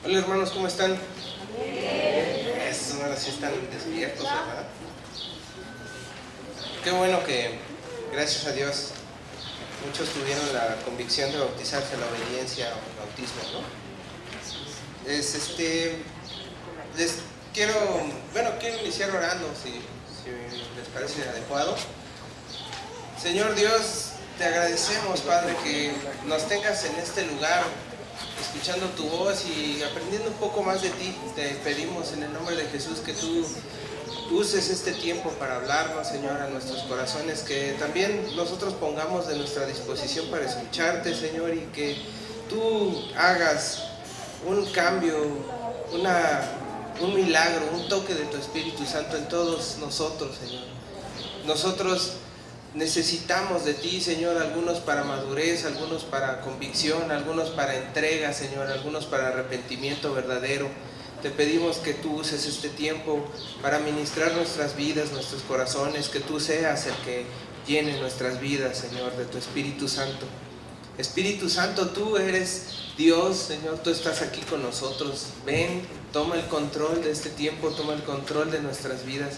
Hola hermanos, ¿cómo están? Eso, ahora sí están despiertos, ¿verdad? Qué bueno que, gracias a Dios, muchos tuvieron la convicción de bautizarse en la obediencia o el bautismo, ¿no? Les quiero iniciar orando, si les parece adecuado. Señor Dios, te agradecemos, Padre, que nos tengas en este lugar, escuchando tu voz y aprendiendo un poco más de ti. Te pedimos en el nombre de Jesús que tú uses este tiempo para hablarnos, Señor, a nuestros corazones, que también nosotros pongamos de nuestra disposición para escucharte, Señor, y que tú hagas un cambio, un milagro, un toque de tu Espíritu Santo en todos nosotros, Señor. Nosotros necesitamos de ti, Señor, algunos para madurez, algunos para convicción, algunos para entrega, Señor, algunos para arrepentimiento verdadero. Te pedimos que tú uses este tiempo para ministrar nuestras vidas, nuestros corazones, que tú seas el que llene nuestras vidas, Señor, de tu Espíritu Santo. Espíritu Santo, tú eres Dios, Señor, tú estás aquí con nosotros. Ven, toma el control de este tiempo, toma el control de nuestras vidas.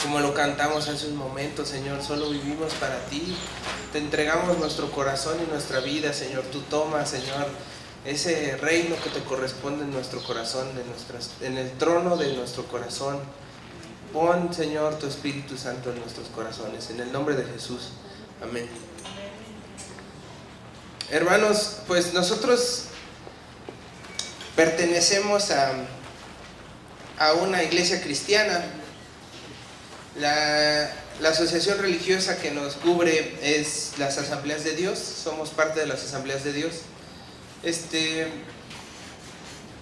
Como lo cantamos hace un momento, Señor, solo vivimos para ti. Te entregamos nuestro corazón y nuestra vida, Señor. Tú tomas, Señor, ese reino que te corresponde en nuestro corazón, en el trono de nuestro corazón. Pon, Señor, tu Espíritu Santo en nuestros corazones, en el nombre de Jesús. Amén. Hermanos, pues nosotros pertenecemos a una iglesia cristiana. La asociación religiosa que nos cubre es las Asambleas de Dios. Somos parte de las Asambleas de Dios.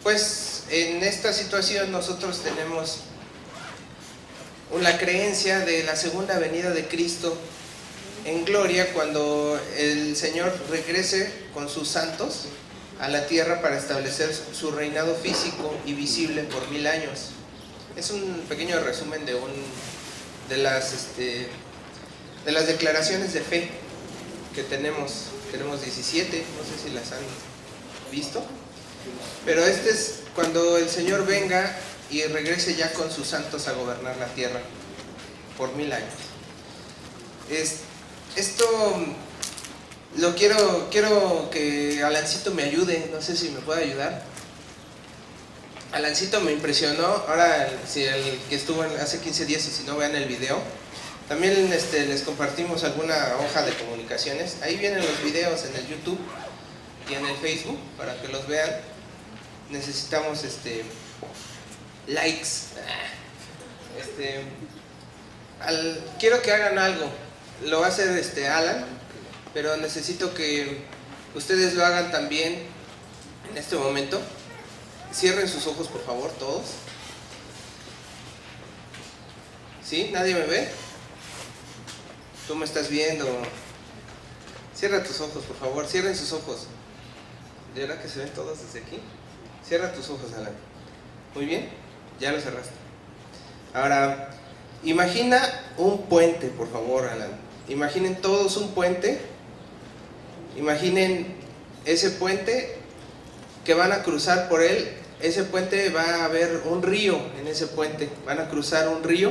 Pues en esta situación nosotros tenemos una creencia de la segunda venida de Cristo en gloria, cuando el Señor regrese con sus santos a la tierra para establecer su reinado físico y visible por 1000 años. Es un pequeño resumen de las declaraciones de fe que tenemos 17, no sé si las han visto, pero este es cuando el Señor venga y regrese ya con sus santos a gobernar la tierra por 1000 años. Esto lo quiero que Alancito me ayude, no sé si me puede ayudar. Alancito me impresionó. Ahora, si el que estuvo hace 15 días, o si no, vean el video. También les compartimos alguna hoja de comunicaciones. Ahí vienen los videos en el YouTube y en el Facebook para que los vean. Necesitamos likes. Quiero que hagan algo. Lo va a hacer Alan, pero necesito que ustedes lo hagan también en este momento. Cierren sus ojos, por favor, todos. ¿Sí? ¿Nadie me ve? ¿Tú me estás viendo? Cierra tus ojos, por favor. Cierren sus ojos. ¿De verdad que se ven todos desde aquí? Cierra tus ojos, Alan. Muy bien. Ya lo cerraste. Ahora, imagina un puente, por favor, Alan. Imaginen todos un puente. Imaginen ese puente que van a cruzar por él. Ese puente va a haber un río en ese puente. Van a cruzar un río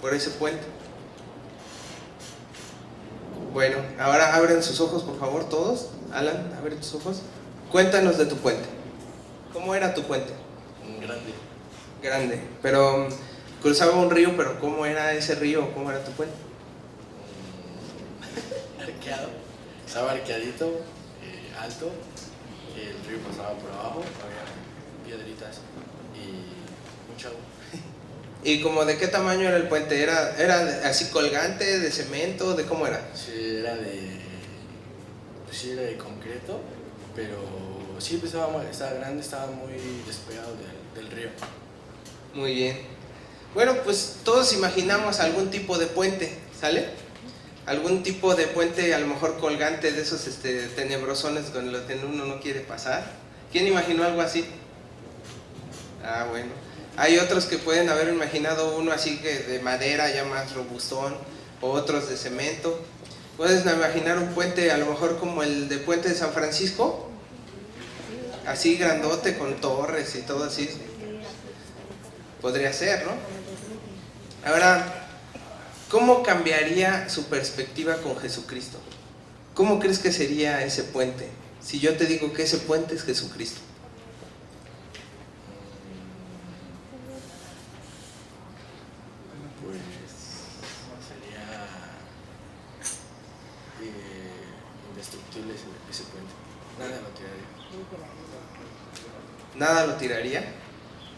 por ese puente. Bueno, ahora abren sus ojos, por favor, todos. Alan, abre tus ojos. Cuéntanos de tu puente. ¿Cómo era tu puente? Grande. Grande. Pero cruzaba un río, pero ¿cómo era ese río? ¿Cómo era tu puente? Arqueado. Estaba arqueadito, alto. El río pasaba por abajo, había piedritas y mucha agua. ¿Y como de qué tamaño era el puente? ¿Era así colgante, de cemento, de cómo era? Sí, era de concreto, pero sí, estaba grande, estaba muy despegado del río. Muy bien. Bueno, pues todos imaginamos algún tipo de puente, ¿sale? Algún tipo de puente, a lo mejor colgante, de esos tenebrosones con los que uno no quiere pasar. ¿Quién imaginó algo así? Ah, bueno. Hay otros que pueden haber imaginado uno así que de madera, ya más robustón, o otros de cemento. Puedes imaginar un puente a lo mejor como el de Puente de San Francisco, así grandote con torres y todo así. Podría ser, ¿no? Ahora, ¿cómo cambiaría su perspectiva con Jesucristo? ¿Cómo crees que sería ese puente? Si yo te digo que ese puente es Jesucristo. Pues sería indestructible ese puente. Nada lo tiraría. ¿Nada lo tiraría?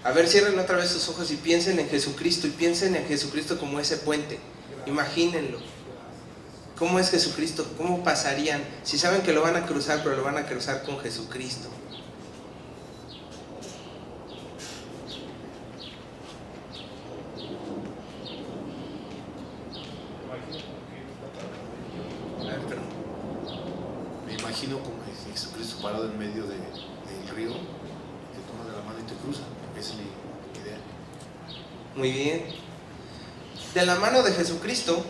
A ver, cierren otra vez sus ojos y piensen en Jesucristo, y piensen en Jesucristo como ese puente. Imagínenlo. ¿Cómo es Jesucristo? ¿Cómo pasarían? Si saben que lo van a cruzar, pero lo van a cruzar con Jesucristo. A ver, perdón. Me imagino como Jesucristo parado en medio del río, te toma de la mano y te cruza. Esa es mi idea. Muy bien. De la mano de Jesucristo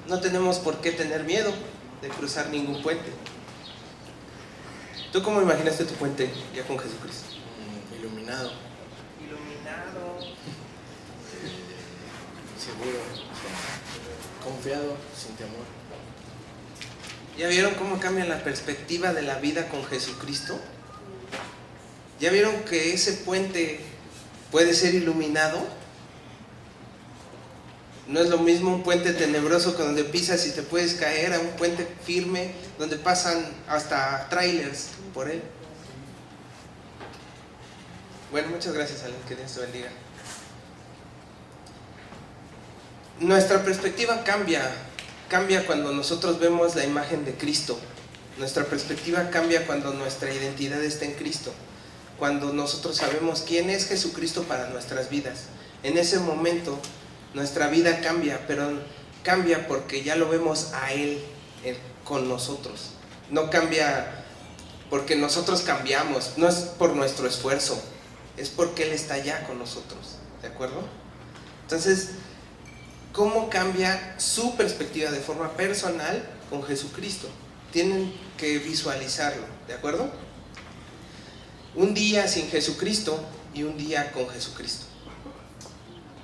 no tenemos por qué tener miedo de cruzar ningún puente. ¿Tú cómo imaginaste tu puente ya con Jesucristo? Iluminado. Iluminado. Seguro. O sea, confiado, sin temor. ¿Ya vieron cómo cambia la perspectiva de la vida con Jesucristo? ¿Ya vieron que ese puente puede ser iluminado? No es lo mismo un puente tenebroso que donde pisas y te puedes caer, a un puente firme donde pasan hasta trailers por él. Bueno, muchas gracias, Alan, que Dios te bendiga. Nuestra perspectiva cambia cuando nosotros vemos la imagen de Cristo. Nuestra perspectiva cambia cuando nuestra identidad está en Cristo. Cuando nosotros sabemos quién es Jesucristo para nuestras vidas. En ese momento nuestra vida cambia, pero cambia porque ya lo vemos a Él con nosotros. No cambia porque nosotros cambiamos, no es por nuestro esfuerzo, es porque Él está ya con nosotros, ¿de acuerdo? Entonces, ¿cómo cambia su perspectiva de forma personal con Jesucristo? Tienen que visualizarlo, ¿de acuerdo? Un día sin Jesucristo y un día con Jesucristo.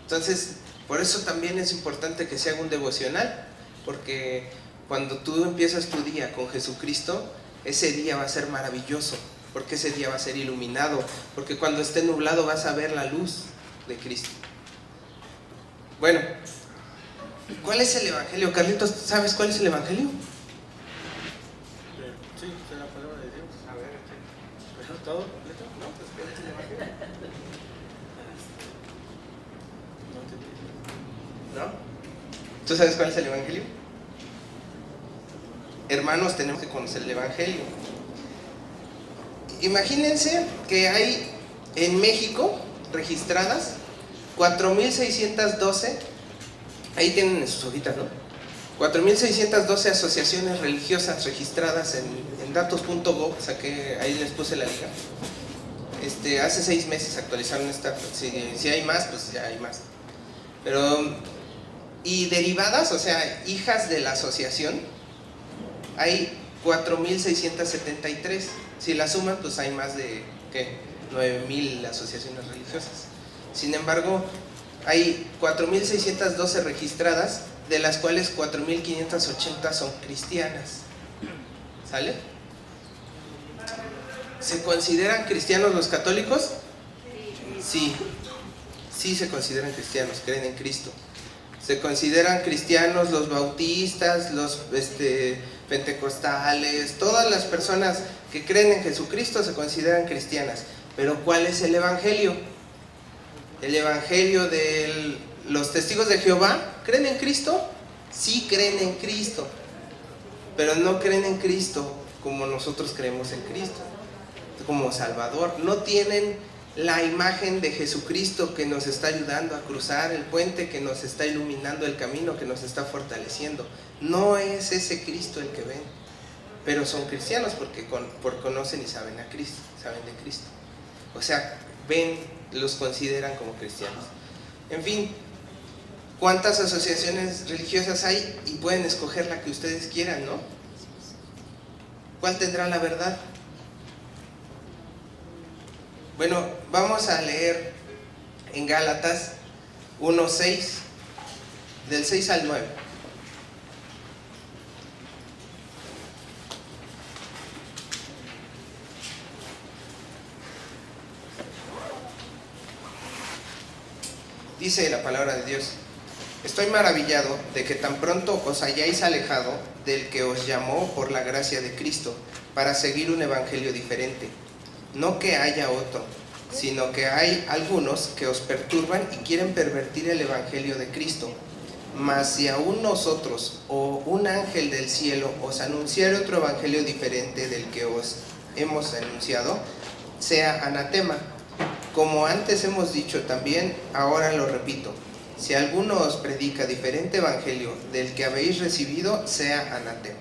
Entonces, por eso también es importante que se haga un devocional, porque cuando tú empiezas tu día con Jesucristo, ese día va a ser maravilloso, porque ese día va a ser iluminado, porque cuando esté nublado vas a ver la luz de Cristo. Bueno, ¿cuál es el Evangelio? Carlitos, ¿sabes cuál es el Evangelio? Sí, es la palabra de Dios. A ver, ¿Pero todo completo? no, pues ¿cuál es el Evangelio? No entendí. ¿No? ¿Tú sabes cuál es el Evangelio? Hermanos, tenemos que conocer el Evangelio. Imagínense que hay en México registradas 4.612, ahí tienen en sus hojitas, ¿no? 4.612 asociaciones religiosas registradas en datos.gov, saqué, ahí les puse la liga. Hace 6 meses actualizaron esta, si hay más, pues ya hay más. Pero, y derivadas, o sea, hijas de la asociación, hay 4.673. Si la suman, pues hay más de, ¿qué? 9.000 asociaciones religiosas. Sin embargo, hay 4.612 registradas, de las cuales 4.580 son cristianas. ¿Sale? ¿Se consideran cristianos los católicos? Sí, sí se consideran cristianos, creen en Cristo. Se consideran cristianos los bautistas, los pentecostales, todas las personas que creen en Jesucristo se consideran cristianas. Pero ¿cuál es el Evangelio? El Evangelio de los testigos de Jehová, ¿creen en Cristo? Sí creen en Cristo, pero no creen en Cristo como nosotros creemos en Cristo, como Salvador. No tienen la imagen de Jesucristo que nos está ayudando a cruzar el puente, que nos está iluminando el camino, que nos está fortaleciendo. No es ese Cristo el que ven, pero son cristianos porque conocen y saben a Cristo, saben de Cristo. O sea, ven, los consideran como cristianos. En fin, ¿cuántas asociaciones religiosas hay? Y pueden escoger la que ustedes quieran, ¿no? ¿Cuál tendrá la verdad? Bueno, vamos a leer en Gálatas 1:6, del 6 al 9. Dice la palabra de Dios: estoy maravillado de que tan pronto os hayáis alejado del que os llamó por la gracia de Cristo para seguir un evangelio diferente. No que haya otro, sino que hay algunos que os perturban y quieren pervertir el evangelio de Cristo. Mas si aún nosotros o un ángel del cielo os anunciare otro evangelio diferente del que os hemos anunciado, sea anatema. Como antes hemos dicho también, ahora lo repito: si alguno os predica diferente evangelio del que habéis recibido, sea anatema.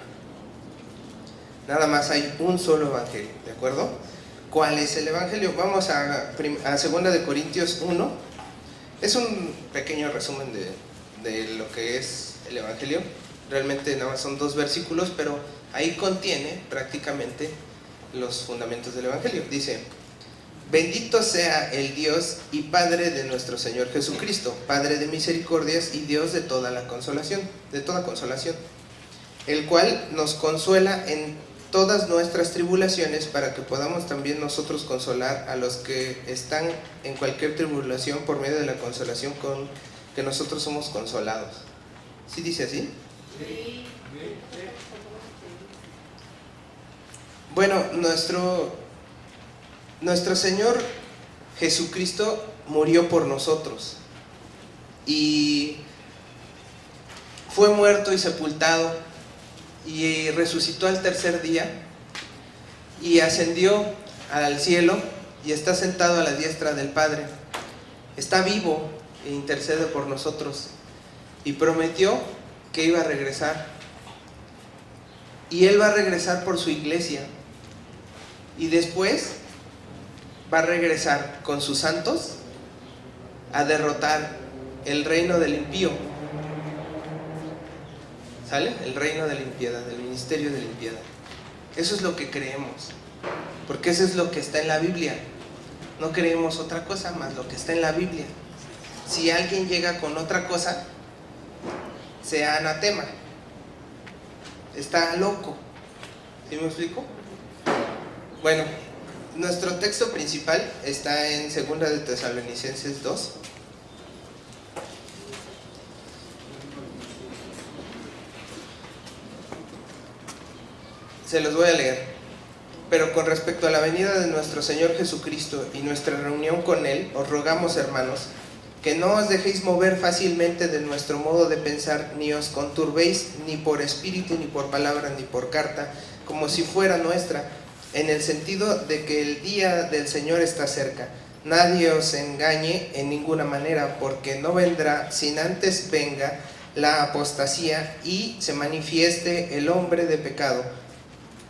Nada más hay un solo evangelio, ¿de acuerdo? ¿Cuál es el evangelio? Vamos a 2 Corintios 1. Es un pequeño resumen de lo que es el evangelio. Realmente nada más son 2 versículos, pero ahí contiene prácticamente los fundamentos del evangelio. Dice: bendito sea el Dios y Padre de nuestro Señor Jesucristo, Padre de misericordias y Dios de toda consolación, el cual nos consuela en todas nuestras tribulaciones, para que podamos también nosotros consolar a los que están en cualquier tribulación por medio de la consolación con que nosotros somos consolados. ¿Sí dice así? Sí. Bueno, nuestro Señor Jesucristo murió por nosotros y fue muerto y sepultado y resucitó al tercer día y ascendió al cielo y está sentado a la diestra del Padre. Está vivo e intercede por nosotros y prometió que iba a regresar, y Él va a regresar por su iglesia y después va a regresar con sus santos a derrotar el reino del impío. ¿Sale? El reino de la impiedad, el ministerio de la impiedad. Eso es lo que creemos, porque eso es lo que está en la Biblia. No creemos otra cosa más lo que está en la Biblia. Si alguien llega con otra cosa, sea anatema. Está loco. ¿Sí me explico? Bueno, nuestro texto principal está en 2 de Tesalonicenses 2. Se los voy a leer. Pero con respecto a la venida de nuestro Señor Jesucristo y nuestra reunión con Él, os rogamos, hermanos, que no os dejéis mover fácilmente de nuestro modo de pensar, ni os conturbéis ni por espíritu, ni por palabra, ni por carta, como si fuera nuestra, en el sentido de que el día del Señor está cerca. Nadie os engañe en ninguna manera, porque no vendrá sin antes venga la apostasía y se manifieste el hombre de pecado,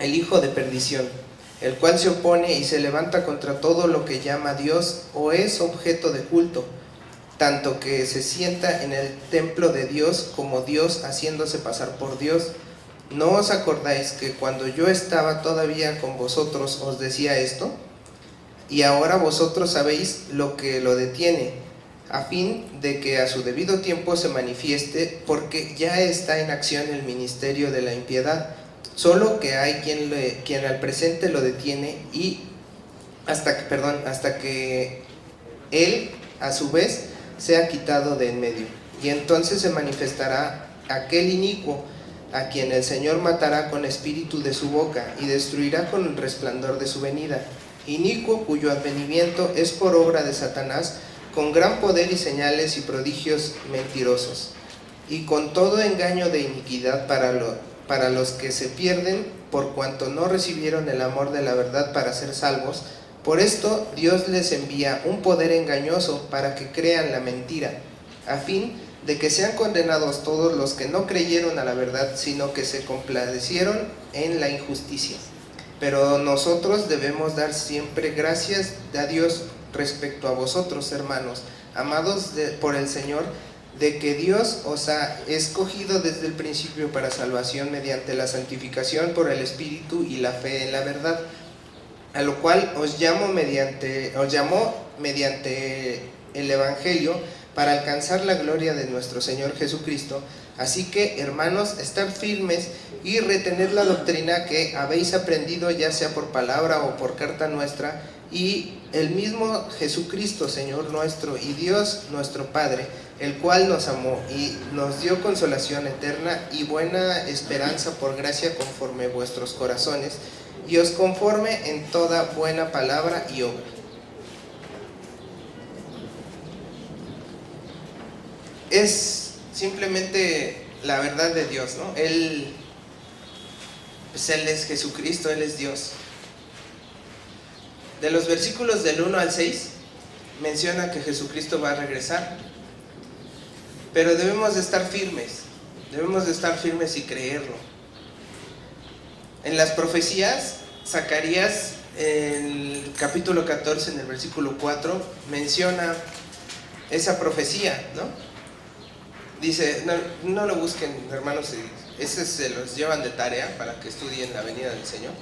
el hijo de perdición, el cual se opone y se levanta contra todo lo que llama Dios o es objeto de culto, tanto que se sienta en el templo de Dios como Dios, haciéndose pasar por Dios. ¿No os acordáis que cuando yo estaba todavía con vosotros os decía esto? Y ahora vosotros sabéis lo que lo detiene, a fin de que a su debido tiempo se manifieste, porque ya está en acción el ministerio de la impiedad. Solo que hay quien al presente lo detiene y hasta que él a su vez sea quitado de en medio. Y entonces se manifestará aquel inicuo, a quien el Señor matará con espíritu de su boca y destruirá con el resplandor de su venida. Inicuo cuyo advenimiento es por obra de Satanás, con gran poder y señales y prodigios mentirosos, y con todo engaño de iniquidad para los que se pierden, por cuanto no recibieron el amor de la verdad para ser salvos. Por esto Dios les envía un poder engañoso para que crean la mentira, a fin de que sean condenados todos los que no creyeron a la verdad, sino que se complacieron en la injusticia. Pero nosotros debemos dar siempre gracias a Dios respecto a vosotros, hermanos, amados por el Señor, de que Dios os ha escogido desde el principio para salvación mediante la santificación por el Espíritu y la fe en la verdad, a lo cual os llamó mediante el Evangelio para alcanzar la gloria de nuestro Señor Jesucristo. Así que, hermanos, estad firmes y retened la doctrina que habéis aprendido, ya sea por palabra o por carta nuestra, y el mismo Jesucristo, Señor nuestro, y Dios nuestro Padre, el cual nos amó y nos dio consolación eterna y buena esperanza por gracia conforme vuestros corazones, y os conforme en toda buena palabra y obra. Es simplemente la verdad de Dios, ¿no? Él es Jesucristo, Él es Dios. De los versículos del 1 al 6 menciona que Jesucristo va a regresar, pero debemos de estar firmes y creerlo. En las profecías, Zacarías, en el capítulo 14, en el versículo 4, menciona esa profecía, ¿no? Dice, no lo busquen, hermanos, ese se los llevan de tarea para que estudien la venida del Señor.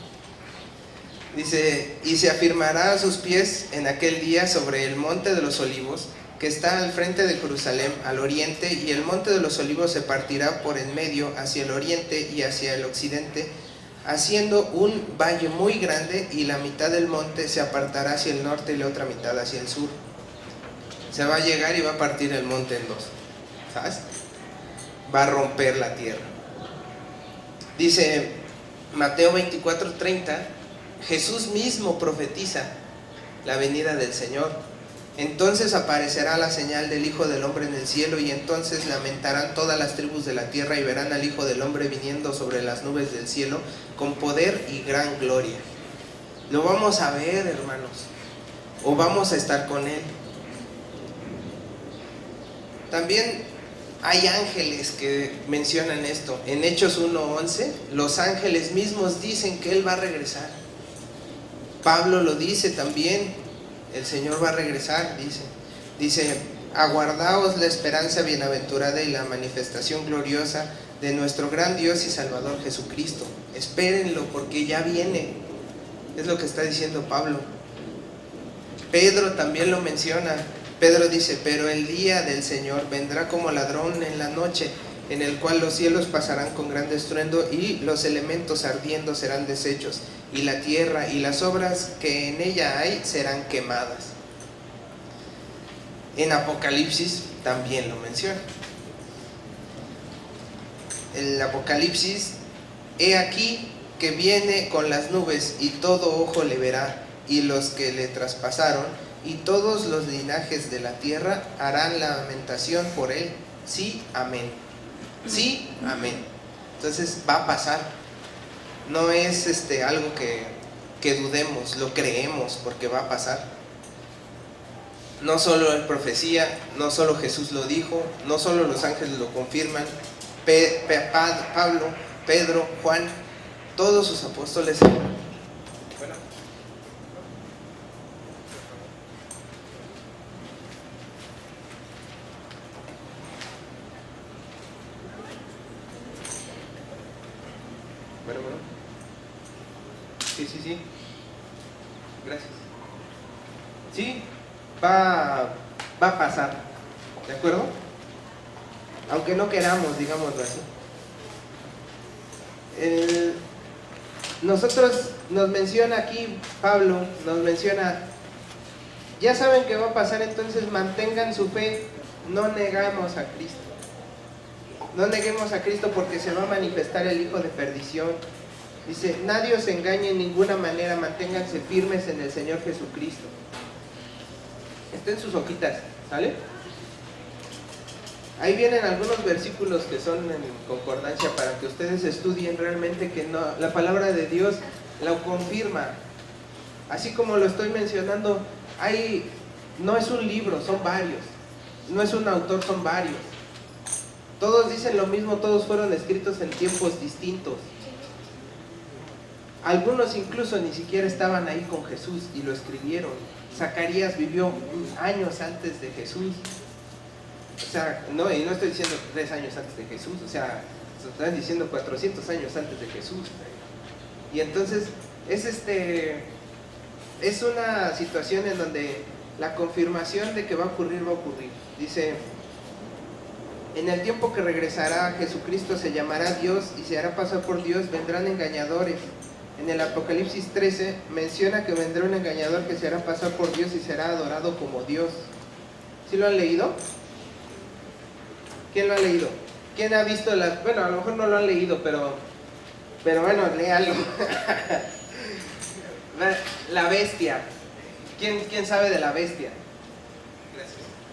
Dice, y se afirmará a sus pies en aquel día sobre el monte de los olivos, que está al frente de Jerusalén, al oriente, y el monte de los olivos se partirá por en medio hacia el oriente y hacia el occidente, haciendo un valle muy grande, y la mitad del monte se apartará hacia el norte y la otra mitad hacia el sur. Se va a llegar y va a partir el monte en dos, ¿sabes? Va a romper la tierra. Dice Mateo 24:30, Jesús mismo profetiza la venida del Señor. Entonces aparecerá la señal del Hijo del Hombre en el cielo, y entonces lamentarán todas las tribus de la tierra y verán al Hijo del Hombre viniendo sobre las nubes del cielo con poder y gran gloria. Lo vamos a ver, hermanos, o vamos a estar con Él. También hay ángeles que mencionan esto. En Hechos 1:11, los ángeles mismos dicen que Él va a regresar. Pablo lo dice también, el Señor va a regresar, dice, aguardaos la esperanza bienaventurada y la manifestación gloriosa de nuestro gran Dios y Salvador Jesucristo. Espérenlo, porque ya viene. Es lo que está diciendo Pablo. Pedro también lo menciona. Pedro dice, pero el día del Señor vendrá como ladrón en la noche, en el cual los cielos pasarán con gran estruendo y los elementos ardiendo serán deshechos, y la tierra y las obras que en ella hay serán quemadas. En Apocalipsis también lo menciona. El Apocalipsis, he aquí que viene con las nubes, y todo ojo le verá, y los que le traspasaron, y todos los linajes de la tierra harán lamentación por él. Sí, amén. Sí, amén. Entonces va a pasar. No es algo que dudemos, lo creemos porque va a pasar. No solo es profecía, no solo Jesús lo dijo, no solo los ángeles lo confirman. Pablo, Pedro, Juan, todos sus apóstoles. Bueno. Bueno. Sí. Gracias. Sí, va a pasar. ¿De acuerdo? Aunque no queramos, digámoslo así. Nosotros, nos menciona aquí, Pablo, nos menciona, ya saben que va a pasar, entonces mantengan su fe, no negamos a Cristo. No neguemos a Cristo porque se va a manifestar el hijo de perdición. Dice, nadie os engañe en ninguna manera, manténganse firmes en el Señor Jesucristo. Está en sus hojitas, ¿sale? Ahí vienen algunos versículos que son en concordancia para que ustedes estudien realmente que no, la palabra de Dios la confirma. Así como lo estoy mencionando, no es un libro, son varios. No es un autor, son varios. Todos dicen lo mismo, todos fueron escritos en tiempos distintos. Algunos incluso ni siquiera estaban ahí con Jesús y lo escribieron. Zacarías vivió años antes de Jesús. O sea, y no estoy diciendo 3 años antes de Jesús, o sea, están diciendo 400 años antes de Jesús. Y entonces es una situación en donde la confirmación de que va a ocurrir, va a ocurrir. Dice: en el tiempo que regresará Jesucristo se llamará Dios y se hará pasar por Dios, vendrán engañadores. En el Apocalipsis 13 menciona que vendrá un engañador que se hará pasar por Dios y será adorado como Dios. ¿Sí lo han leído? ¿Quién lo ha leído? ¿Quién ha visto bueno, a lo mejor no lo han leído, pero bueno, léalo. La bestia. ¿Quién sabe de la bestia?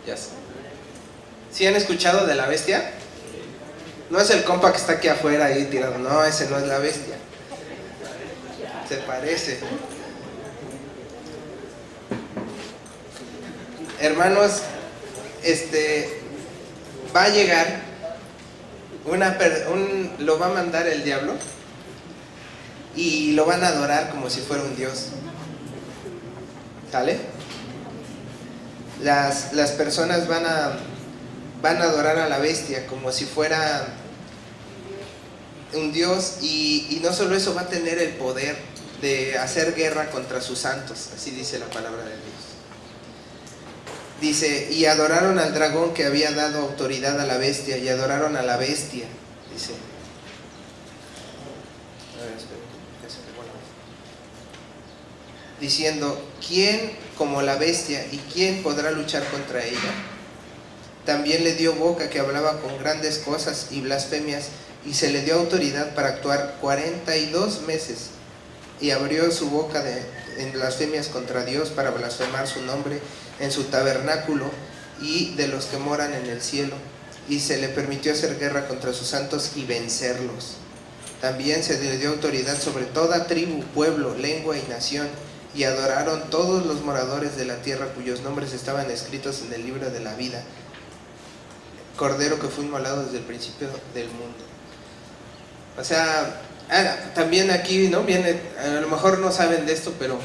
Gracias. ¿Sí han escuchado de la bestia? No es el compa que está aquí afuera ahí tirado, no, ese no es la bestia. Se parece. Hermanos, va a llegar lo va a mandar el diablo y lo van a adorar como si fuera un dios. ¿Sale? Las personas van a adorar a la bestia como si fuera un dios, y no solo eso, va a tener el poder de hacer guerra contra sus santos. Así dice la palabra de Dios. Dice: y adoraron al dragón que había dado autoridad a la bestia, y adoraron a la bestia. Dice: diciendo: ¿quién como la bestia y quién podrá luchar contra ella? También le dio boca que hablaba con grandes cosas y blasfemias, y se le dio autoridad para actuar 42 meses, y abrió su boca en blasfemias contra Dios, para blasfemar su nombre en su tabernáculo y de los que moran en el cielo, y se le permitió hacer guerra contra sus santos y vencerlos. También se le dio autoridad sobre toda tribu, pueblo, lengua y nación, y adoraron todos los moradores de la tierra cuyos nombres estaban escritos en el libro de la vida, Cordero que fue inmolado desde el principio del mundo. O sea, también aquí, ¿no? Viene, a lo mejor no saben de esto, pero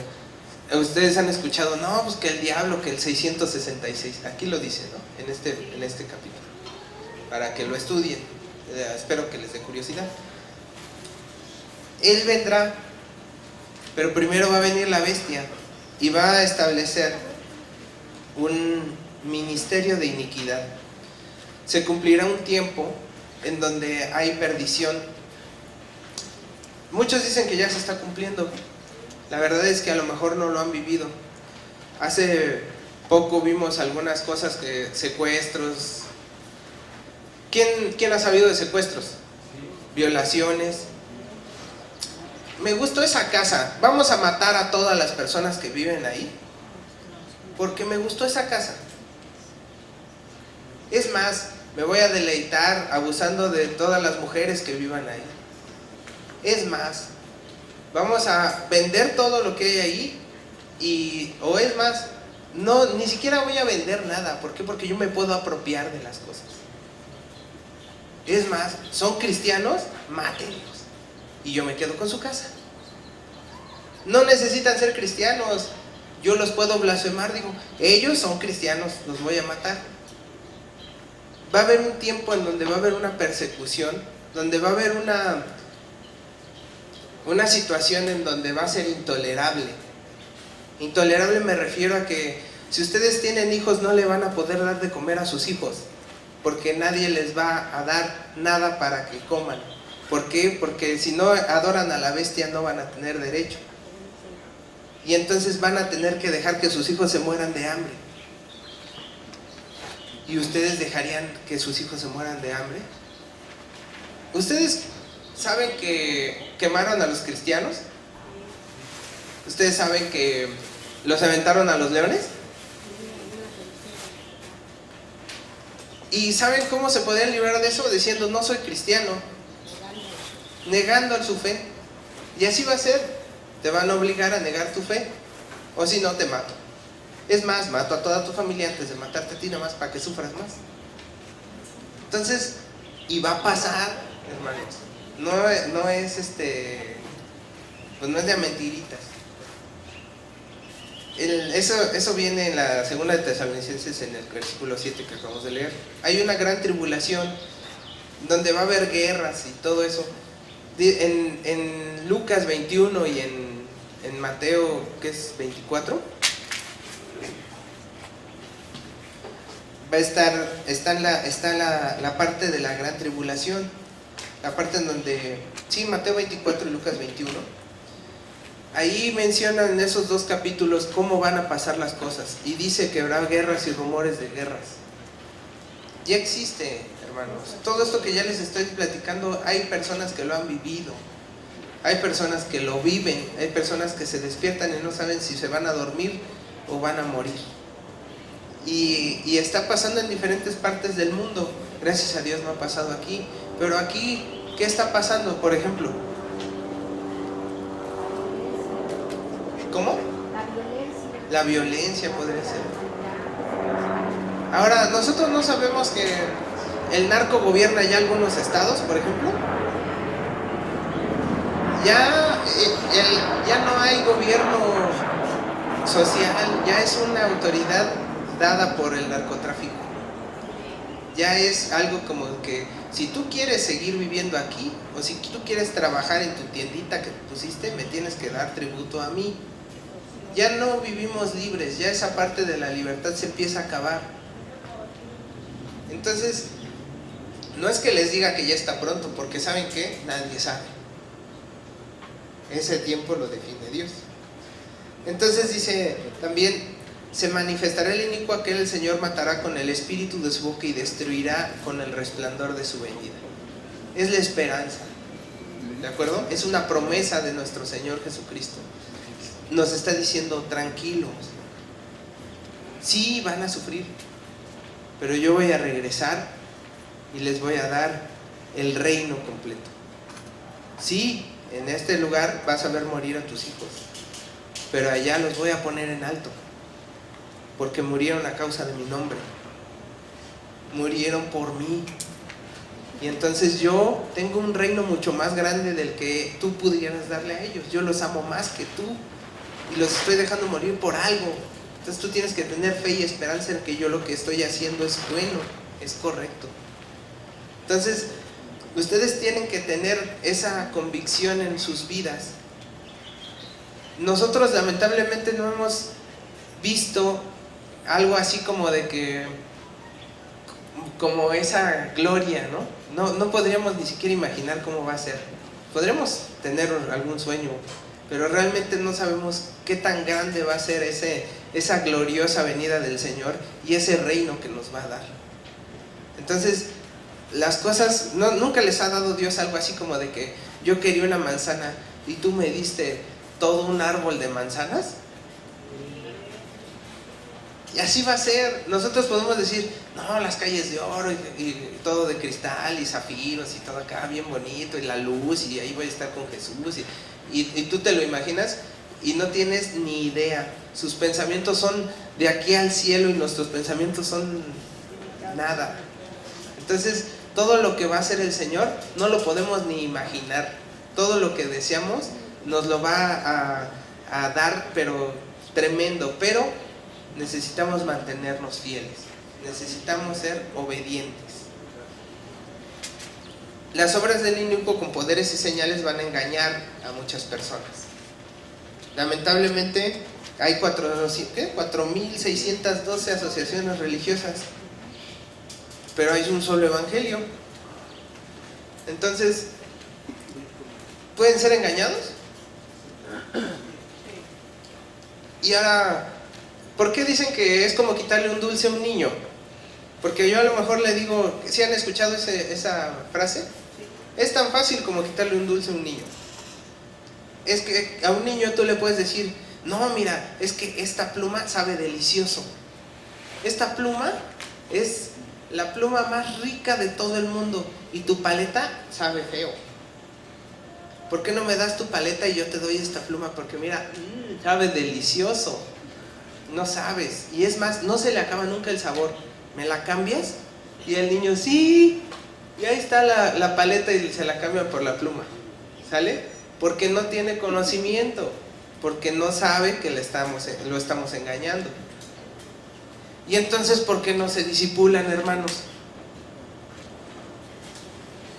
ustedes han escuchado, no, pues que el diablo, que el 666, aquí lo dice, ¿no? En este capítulo, para que lo estudien. Espero que les dé curiosidad. Él vendrá, pero primero va a venir la bestia y va a establecer un ministerio de iniquidad. Se cumplirá un tiempo en donde hay perdición. Muchos dicen que ya se está cumpliendo. La verdad es que a lo mejor no lo han vivido. Hace poco vimos algunas cosas, secuestros. ¿Quién ha sabido de secuestros? Violaciones. Me gustó esa casa. Vamos a matar a todas las personas que viven ahí, porque me gustó esa casa. Es más, me voy a deleitar abusando de todas las mujeres que vivan ahí. Es más, vamos a vender todo lo que hay ahí, o es más, no, ni siquiera voy a vender nada. ¿Por qué? Porque yo me puedo apropiar de las cosas. Es más, son cristianos, mátenlos y yo me quedo con su casa. No necesitan ser cristianos, yo los puedo blasfemar, digo, ellos son cristianos, los voy a matar. Va a haber un tiempo en donde va a haber una persecución, donde va a haber una situación en donde va a ser intolerable. Intolerable me refiero a que si ustedes tienen hijos, no le van a poder dar de comer a sus hijos, porque nadie les va a dar nada para que coman. ¿Por qué? Porque si no adoran a la bestia no van a tener derecho. Y entonces van a tener que dejar que sus hijos se mueran de hambre. ¿Y ustedes dejarían que sus hijos se mueran de hambre? ¿Ustedes saben que quemaron a los cristianos? ¿Ustedes saben que los aventaron a los leones? ¿Y saben cómo se podían librar de eso? Diciendo, no soy cristiano, negando su fe. Y así va a ser, te van a obligar a negar tu fe. o si no te mato. Es más, mato a toda tu familia antes de matarte a ti, nada más para que sufras más. Entonces, y va a pasar, hermanos. No es pues no es de a mentiritas. Eso viene en la segunda de Tesalonicenses, en el versículo 7 que acabamos de leer. Hay una gran tribulación donde va a haber guerras y todo eso. En Lucas 21 y en Mateo, ¿qué es? 24, está la parte de la gran tribulación, la parte en donde, sí, Mateo 24 y Lucas 21. Ahí mencionan en esos dos capítulos cómo van a pasar las cosas, y dice que habrá guerras y rumores de guerras. Ya existe, hermanos. Todo esto que ya les estoy platicando, hay personas que lo han vivido, hay personas que lo viven, hay personas que se despiertan y no saben si se van a dormir o van a morir. Y está pasando en diferentes partes del mundo. Gracias a Dios no ha pasado aquí. Pero aquí, ¿qué está pasando? Por ejemplo, ¿cómo? La violencia podría ser. Ahora, nosotros no sabemos que el narco gobierna ya algunos estados, por ejemplo. Ya no hay gobierno social, ya es una autoridad dada por el narcotráfico. Ya es algo como que si tú quieres seguir viviendo aquí, o si tú quieres trabajar en tu tiendita que pusiste, me tienes que dar tributo a mí. Ya no vivimos libres, ya esa parte de la libertad se empieza a acabar. Entonces, no es que les diga que ya está pronto, porque ¿saben qué? Nadie sabe. Ese tiempo lo define Dios. Entonces dice también: se manifestará el inicuo aquel, el Señor matará con el espíritu de su boca y destruirá con el resplandor de su venida. Es la esperanza, ¿de acuerdo? Es una promesa de nuestro Señor Jesucristo. Nos está diciendo: tranquilos, sí van a sufrir, pero yo voy a regresar y les voy a dar el reino completo. Sí, en este lugar vas a ver morir a tus hijos, pero allá los voy a poner en alto, porque murieron a causa de mi nombre, murieron por mí. Y entonces yo tengo un reino mucho más grande del que tú pudieras darle a ellos. Yo los amo más que tú y los estoy dejando morir por algo. Entonces tú tienes que tener fe y esperanza en que yo lo que estoy haciendo es bueno, es correcto. Entonces ustedes tienen que tener esa convicción en sus vidas. Nosotros lamentablemente no hemos visto algo así como de que, como esa gloria, no podríamos ni siquiera imaginar cómo va a ser. Podremos tener algún sueño, pero realmente no sabemos qué tan grande va a ser esa gloriosa venida del Señor y ese reino que nos va a dar. Entonces, las cosas, nunca les ha dado Dios algo así como de que yo quería una manzana y tú me diste todo un árbol de manzanas. Y así va a ser. Nosotros podemos decir: no, las calles de oro y todo de cristal y zafiros y todo acá bien bonito y la luz, y ahí voy a estar con Jesús, y tú te lo imaginas y no tienes ni idea. Sus pensamientos son de aquí al cielo y nuestros pensamientos son nada. Entonces, todo lo que va a hacer el Señor no lo podemos ni imaginar. Todo lo que deseamos nos lo va a dar, pero tremendo. Pero necesitamos mantenernos fieles, necesitamos ser obedientes. Las obras del inicuo con poderes y señales van a engañar a muchas personas. Lamentablemente hay 4.612 asociaciones religiosas, pero hay un solo evangelio. Entonces, ¿pueden ser engañados? Y ahora, ¿por qué dicen que es como quitarle un dulce a un niño? Porque yo a lo mejor le digo, ¿sí han escuchado esa frase? Es tan fácil como quitarle un dulce a un niño. Es que a un niño tú le puedes decir: no, mira, es que esta pluma sabe delicioso. Esta pluma es la pluma más rica de todo el mundo y tu paleta sabe feo. ¿por qué no me das tu paleta y yo te doy esta pluma? Porque mira, sabe delicioso. No sabes. Y es más, no se le acaba nunca el sabor. ¿Me la cambias? Y el niño, sí. Y ahí está la paleta y se la cambia por la pluma. ¿Sale? Porque no tiene conocimiento. Porque no sabe que lo estamos engañando. Y entonces, ¿por qué no se disipulan, hermanos?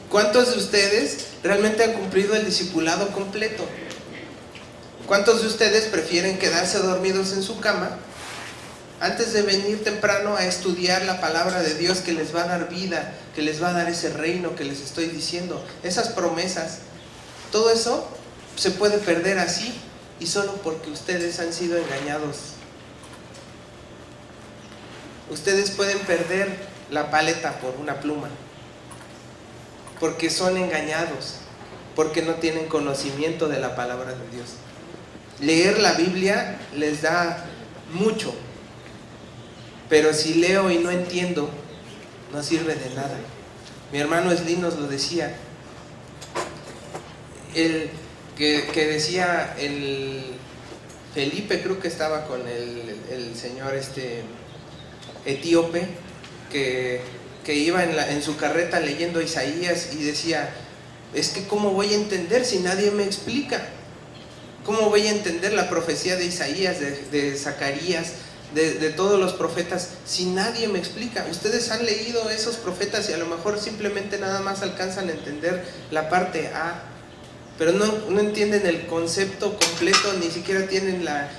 ¿Cuántos de ustedes realmente han cumplido el discipulado completo? ¿Cuántos de ustedes prefieren quedarse dormidos en su cama antes de venir temprano a estudiar la palabra de Dios que les va a dar vida, que les va a dar ese reino que les estoy diciendo? Esas promesas, todo eso se puede perder así y solo porque ustedes han sido engañados. Ustedes pueden perder la paleta por una pluma porque son engañados, porque no tienen conocimiento de la palabra de Dios. Leer la Biblia les da mucho, pero si leo y no entiendo, no sirve de nada. Mi hermano Slim nos lo decía, que decía Felipe, creo que estaba con el señor etíope, que iba en su carreta leyendo Isaías y decía, es que ¿cómo voy a entender si nadie me explica? ¿Cómo voy a entender la profecía de Isaías, de Zacarías, de todos los profetas, si nadie me explica? Ustedes han leído esos profetas y a lo mejor simplemente nada más alcanzan a entender la parte A, pero no entienden el concepto completo, ni siquiera tienen la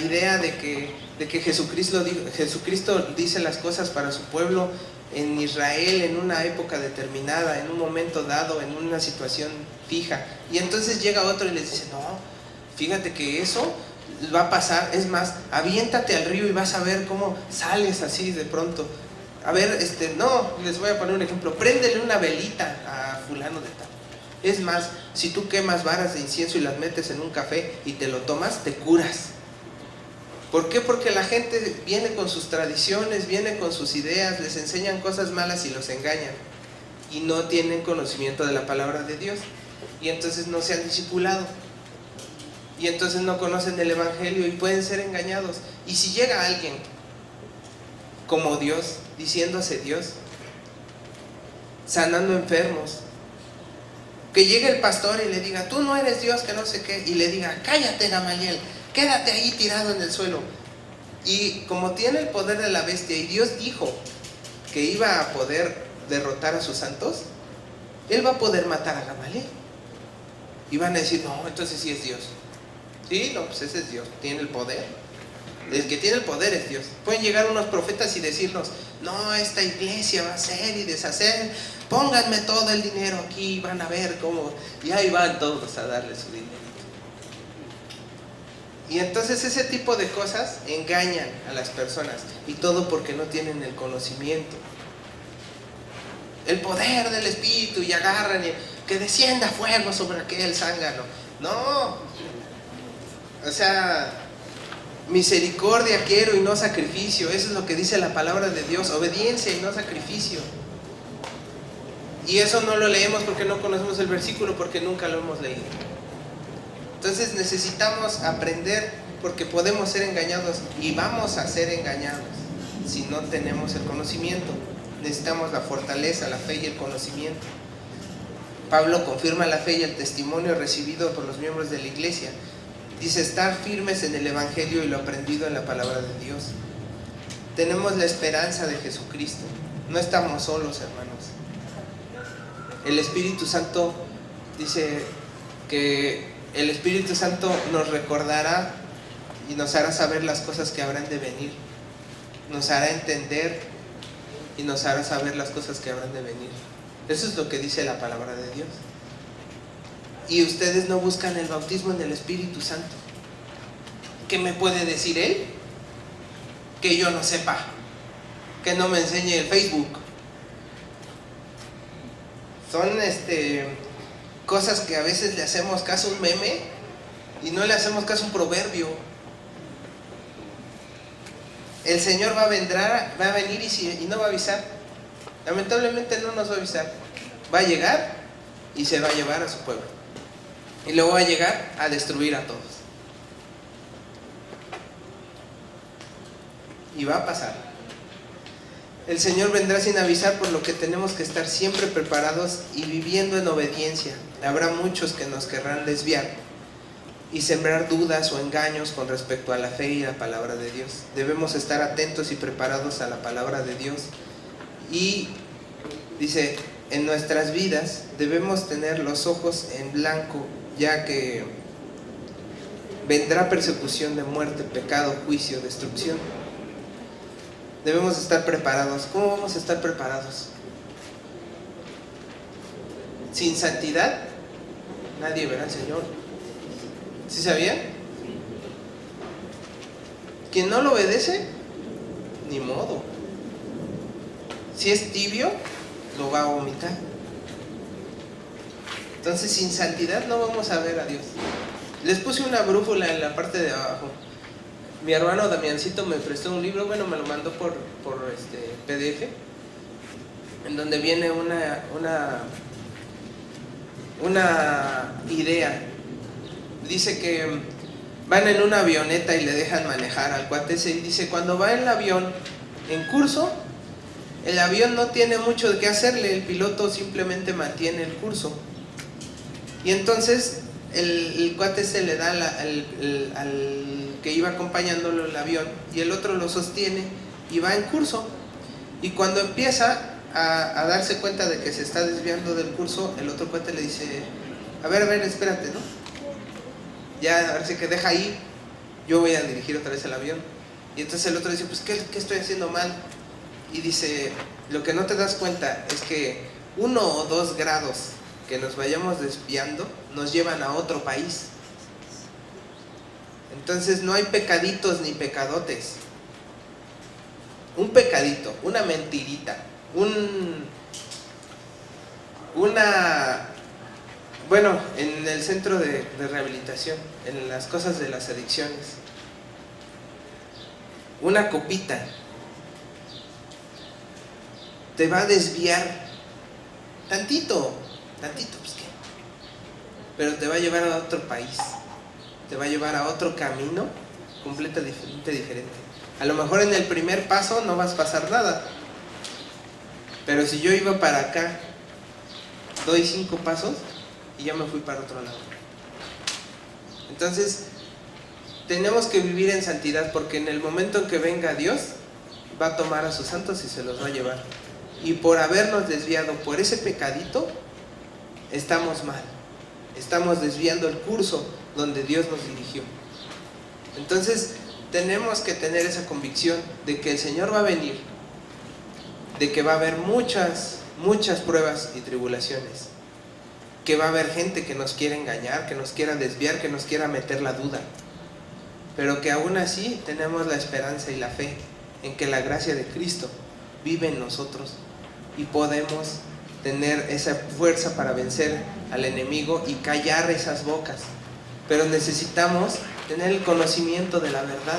idea de que Jesucristo dice las cosas para su pueblo en Israel, en una época determinada, en un momento dado, en una situación fija. Y entonces llega otro y les dice, no, fíjate que eso va a pasar, es más, aviéntate al río y vas a ver cómo sales así de pronto. A ver, no, les voy a poner un ejemplo, préndele una velita a fulano de tal. Es más, si tú quemas varas de incienso y las metes en un café y te lo tomas, te curas. ¿Por qué? Porque la gente viene con sus tradiciones, viene con sus ideas, les enseñan cosas malas y los engañan. Y no tienen conocimiento de la palabra de Dios. Y entonces no se han discipulado. Y entonces no conocen el Evangelio y pueden ser engañados. Y si llega alguien como Dios, diciéndose Dios, sanando enfermos, que llegue el pastor y le diga, tú no eres Dios, que no sé qué, y le diga, cállate, Gamaliel, quédate ahí tirado en el suelo. Y como tiene el poder de la bestia y Dios dijo que iba a poder derrotar a sus santos, él va a poder matar a Gamaliel. Y van a decir, no, entonces sí es Dios. Sí, no, pues ese es Dios, tiene el poder. El que tiene el poder es Dios. Pueden llegar unos profetas y decirnos, no, esta iglesia va a hacer y deshacer, pónganme todo el dinero aquí, van a ver cómo. Y ahí van todos a darle su dinero. Y entonces ese tipo de cosas engañan a las personas, y todo porque no tienen el conocimiento. El poder del Espíritu, y agarran y que descienda fuego sobre aquel zángano. No, o sea, misericordia quiero y no sacrificio. Eso es lo que dice la palabra de Dios, obediencia y no sacrificio. Y eso no lo leemos porque no conocemos el versículo, porque nunca lo hemos leído. Entonces necesitamos aprender, porque podemos ser engañados y vamos a ser engañados si no tenemos el conocimiento. Necesitamos la fortaleza, la fe y el conocimiento. Pablo confirma la fe y el testimonio recibido por los miembros de la iglesia. Dice, estar firmes en el Evangelio y lo aprendido en la palabra de Dios. Tenemos la esperanza de Jesucristo. No estamos solos, hermanos. El Espíritu Santo dice que el Espíritu Santo nos recordará y nos hará saber las cosas que habrán de venir. Nos hará entender y nos hará saber las cosas que habrán de venir. Eso es lo que dice la palabra de Dios. Y ustedes no buscan el bautismo en el Espíritu Santo. ¿Qué me puede decir Él? Que yo no sepa, que no me enseñe el Facebook. Son cosas que a veces le hacemos caso a un meme y no le hacemos caso a un proverbio. El Señor va a venir y no va a avisar. Lamentablemente no nos va a avisar. Va a llegar y se va a llevar a su pueblo. Y luego va a llegar a destruir a todos. Y va a pasar. El Señor vendrá sin avisar, por lo que tenemos que estar siempre preparados y viviendo en obediencia. Habrá muchos que nos querrán desviar y sembrar dudas o engaños con respecto a la fe y la palabra de Dios. Debemos estar atentos y preparados a la palabra de Dios. Y dice, en nuestras vidas debemos tener los ojos en blanco, ya que vendrá persecución de muerte, pecado, juicio, destrucción. Debemos estar preparados. ¿Cómo vamos a estar preparados? Sin santidad nadie verá al Señor. ¿Sí sabían? Quien no lo obedece, ni modo. Si es tibio, lo va a vomitar. Entonces, sin santidad no vamos a ver a Dios. Les puse una brújula en la parte de abajo. Mi hermano Damiancito me prestó un libro, bueno, me lo mandó por PDF, en donde viene una idea. Dice que van en una avioneta y le dejan manejar al cuate ese, y dice, cuando va en el avión en curso, el avión no tiene mucho de qué hacerle, el piloto simplemente mantiene el curso. Y entonces el cuate se le da al que iba acompañándolo el avión, y el otro lo sostiene y va en curso. Y cuando empieza a darse cuenta de que se está desviando del curso, el otro cuate le dice, a ver, espérate, ¿no? Ya, ahora sí que deja ahí, yo voy a dirigir otra vez el avión. Y entonces el otro dice, pues ¿qué estoy haciendo mal? Y dice, lo que no te das cuenta es que 1 o 2 grados que nos vayamos desviando nos llevan a otro país. Entonces no hay pecaditos ni pecadotes. Un pecadito, una mentirita, bueno, en el centro de rehabilitación, en las cosas de las adicciones, una copita te va a desviar tantito, pues qué, pero te va a llevar a otro país, te va a llevar a otro camino completamente diferente. A lo mejor en el primer paso no vas a pasar nada, pero si yo iba para acá, doy 5 pasos y ya me fui para otro lado. Entonces tenemos que vivir en santidad, porque en el momento en que venga Dios va a tomar a sus santos y se los va a llevar. Y por habernos desviado por ese pecadito, estamos mal, estamos desviando el curso donde Dios nos dirigió. Entonces tenemos que tener esa convicción de que el Señor va a venir, de que va a haber muchas pruebas y tribulaciones, que va a haber gente que nos quiera engañar, que nos quiera desviar, que nos quiera meter la duda, pero que aún así tenemos la esperanza y la fe en que la gracia de Cristo vive en nosotros y podemos tener esa fuerza para vencer al enemigo y callar esas bocas. Pero necesitamos tener el conocimiento de la verdad,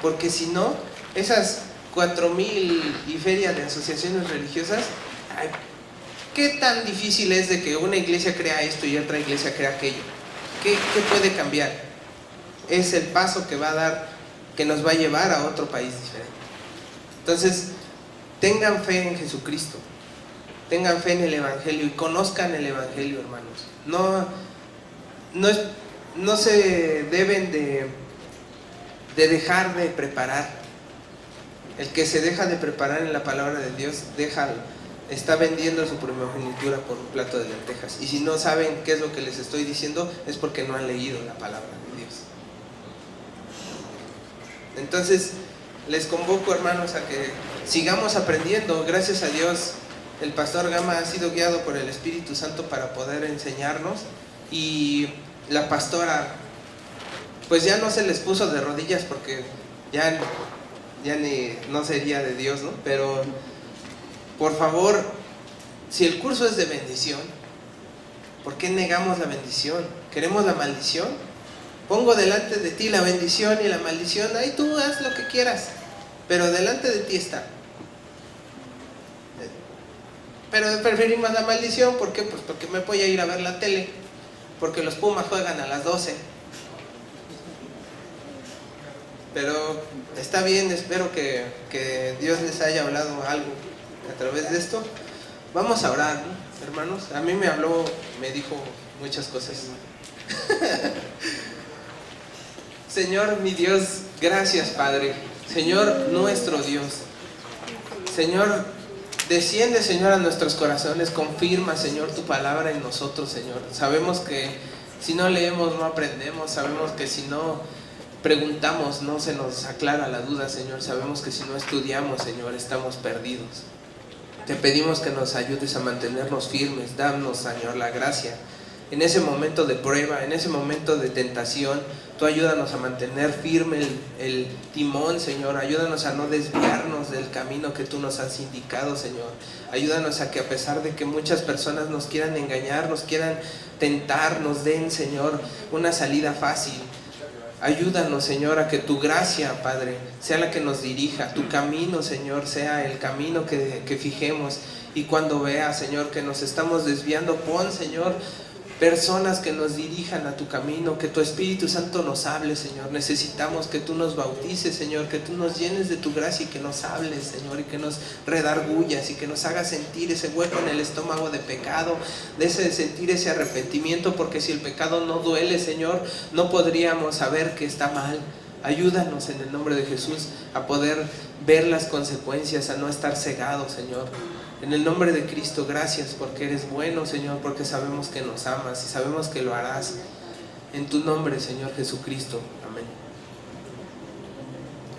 porque si no, esas 4,000 y feria de asociaciones religiosas, ay, ¿qué tan difícil es de que una iglesia crea esto y otra iglesia crea aquello? ¿Qué puede cambiar? Es el paso que va a dar, que nos va a llevar a otro país diferente. Se tengan fe en Jesucristo, tengan fe en el Evangelio y conozcan el Evangelio, hermanos. No se deben de dejar de preparar. El que se deja de preparar en la palabra de Dios, está vendiendo su primogenitura por un plato de lentejas. Y si no saben qué es lo que les estoy diciendo, es porque no han leído la palabra de Dios. Entonces, les convoco, hermanos, a que sigamos aprendiendo. Gracias a Dios, el pastor Gama ha sido guiado por el Espíritu Santo para poder enseñarnos, y la pastora pues ya no se les puso de rodillas porque ya no sería de Dios, ¿no? Pero por favor, si el curso es de bendición, ¿por qué negamos la bendición? ¿Queremos la maldición? Pongo delante de ti la bendición y la maldición, ahí tú haz lo que quieras, pero delante de ti está. Pero preferimos la maldición, ¿por qué? Pues porque me voy a ir a ver la tele, porque los Pumas juegan a las 12. Pero está bien, espero que Dios les haya hablado algo a través de esto. Vamos a orar, ¿no, hermanos? A mí me habló, me dijo muchas cosas. Señor, mi Dios, gracias, Padre. Señor, nuestro Dios. Señor, desciende, Señor, a nuestros corazones. Confirma, Señor, tu palabra en nosotros, Señor. Sabemos que si no leemos, no aprendemos. Sabemos que si no preguntamos, no se nos aclara la duda, Señor. Sabemos que si no estudiamos, Señor, estamos perdidos. Te pedimos que nos ayudes a mantenernos firmes. Danos, Señor, la gracia. En ese momento de prueba, en ese momento de tentación, tú ayúdanos a mantener firme el timón, Señor. Ayúdanos a no desviarnos del camino que tú nos has indicado, Señor. Ayúdanos a que, a pesar de que muchas personas nos quieran engañar, nos quieran tentar, nos den, Señor, una salida fácil. Ayúdanos, Señor, a que tu gracia, Padre, sea la que nos dirija. Tu camino, Señor, sea el camino que fijemos. Y cuando veas, Señor, que nos estamos desviando, pon, Señor, personas que nos dirijan a tu camino, que tu Espíritu Santo nos hable, Señor. Necesitamos que tú nos bautices, Señor, que tú nos llenes de tu gracia y que nos hables, Señor, y que nos redargullas y que nos hagas sentir ese hueco en el estómago de pecado, de sentir ese arrepentimiento, porque si el pecado no duele, Señor, no podríamos saber que está mal. Ayúdanos en el nombre de Jesús a poder ver las consecuencias, a no estar cegados, Señor. En el nombre de Cristo, gracias porque eres bueno, Señor, porque sabemos que nos amas y sabemos que lo harás. En tu nombre, Señor Jesucristo. Amén.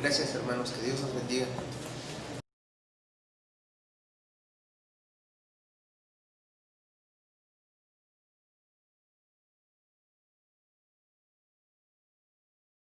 Gracias, hermanos, que Dios los bendiga.